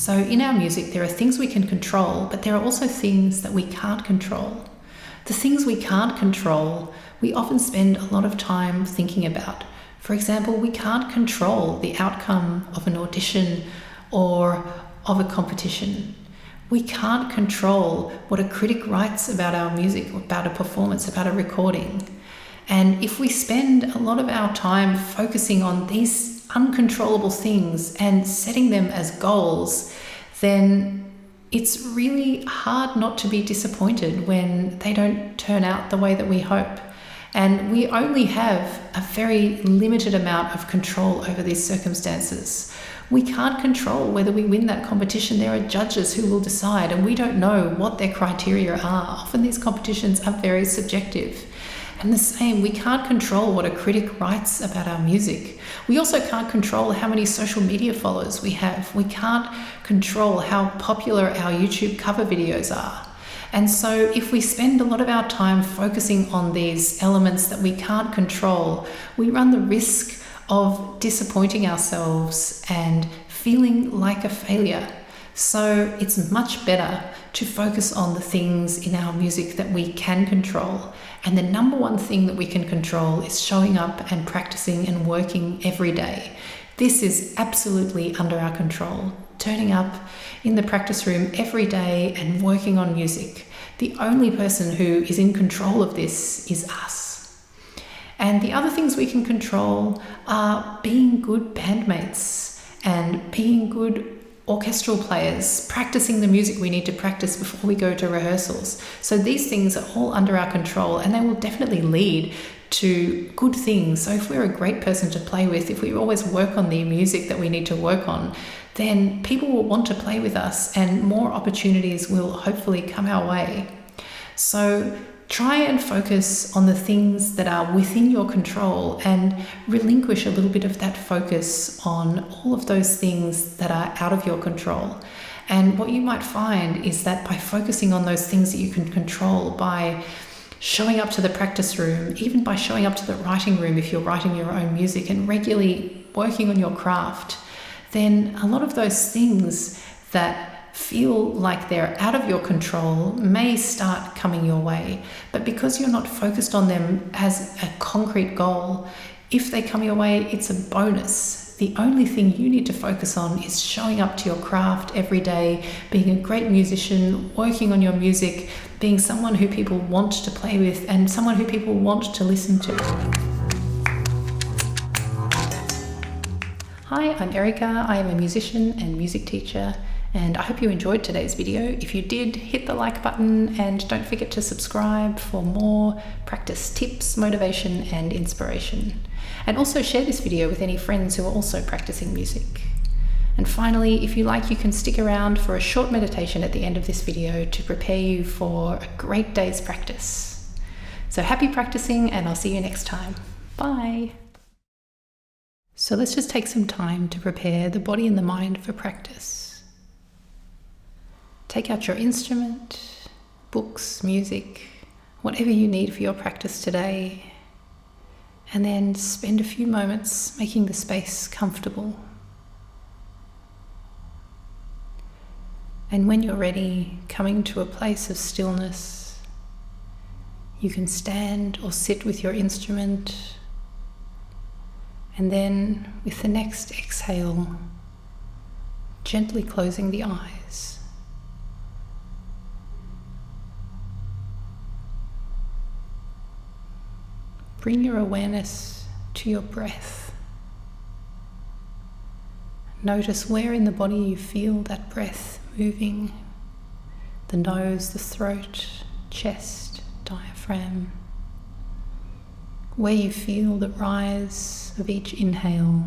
So in our music, there are things we can control, but there are also things that we can't control. The things we can't control, we often spend a lot of time thinking about. For example, we can't control the outcome of an audition or of a competition. We can't control what a critic writes about our music, about a performance, about a recording. And if we spend a lot of our time focusing on these uncontrollable things and setting them as goals, then it's really hard not to be disappointed when they don't turn out the way that we hope. And we only have a very limited amount of control over these circumstances. We can't control whether we win that competition. There are judges who will decide, and we don't know what their criteria are. Often these competitions are very subjective. And the same, we can't control what a critic writes about our music. We also can't control how many social media followers we have. We can't control how popular our YouTube cover videos are. And so if we spend a lot of our time focusing on these elements that we can't control, we run the risk of disappointing ourselves and feeling like a failure. So it's much better to focus on the things in our music that we can control. And the number one thing that we can control is showing up and practicing and working every day. This is absolutely under our control. Turning up in the practice room every day and working on music. The only person who is in control of this is us. And the other things we can control are being good bandmates and being good orchestral players, practicing the music we need to practice before we go to rehearsals. So these things are all under our control, and they will definitely lead to good things. So if we're a great person to play with, if we always work on the music that we need to work on, then people will want to play with us and more opportunities will hopefully come our way. So try and focus on the things that are within your control and relinquish a little bit of that focus on all of those things that are out of your control. And what you might find is that by focusing on those things that you can control, by showing up to the practice room, even by showing up to the writing room if you're writing your own music and regularly working on your craft, then a lot of those things that feel like they're out of your control may start coming your way. But because you're not focused on them as a concrete goal, if they come your way, it's a bonus. The only thing you need to focus on is showing up to your craft every day, being a great musician, working on your music, being someone who people want to play with and someone who people want to listen to. Hi, I'm Erica. I am a musician and music teacher, and I hope you enjoyed today's video. If you did, hit the like button and don't forget to subscribe for more practice tips, motivation and inspiration. And also share this video with any friends who are also practicing music. And finally, if you like, you can stick around for a short meditation at the end of this video to prepare you for a great day's practice. So happy practicing, and I'll see you next time. Bye. So let's just take some time to prepare the body and the mind for practice. Take out your instrument, books, music, whatever you need for your practice today, and then spend a few moments making the space comfortable. And when you're ready, coming to a place of stillness, you can stand or sit with your instrument, and then with the next exhale, gently closing the eyes. Bring your awareness to your breath. Notice where in the body you feel that breath moving. The nose, the throat, chest, diaphragm. Where you feel the rise of each inhale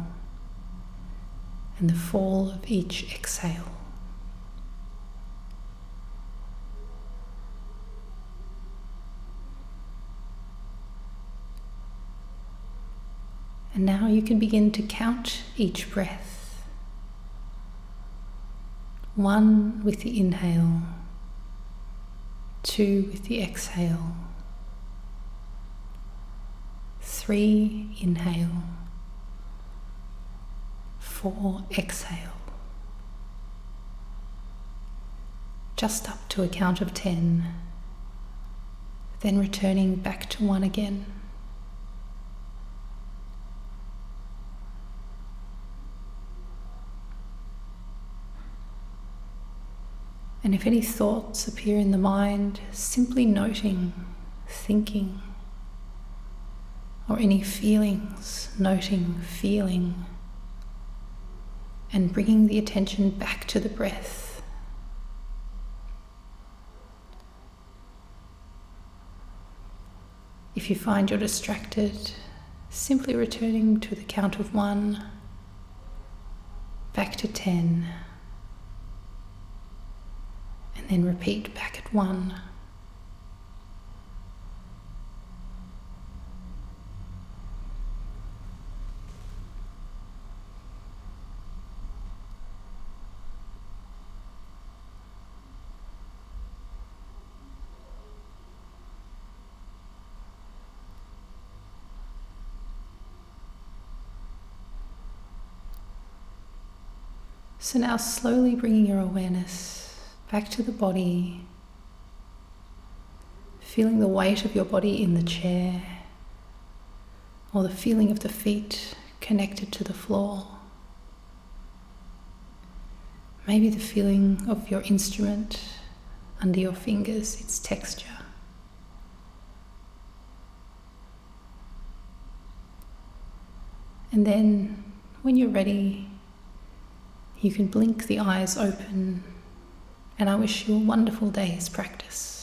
and the fall of each exhale. And now you can begin to count each breath. 1 with the inhale, 2 with the exhale, 3 inhale, 4 exhale, just up to a count of 10, then returning back to 1 again. And if any thoughts appear in the mind, simply noting, thinking, or any feelings, noting, feeling, and bringing the attention back to the breath. If you find you're distracted, simply returning to the count of 1, back to 10, and then repeat back at 1. So now slowly bringing your awareness back to the body, feeling the weight of your body in the chair, or the feeling of the feet connected to the floor. Maybe the feeling of your instrument under your fingers, its texture. And then, when you're ready, you can blink the eyes open, and I wish you a wonderful day's practice.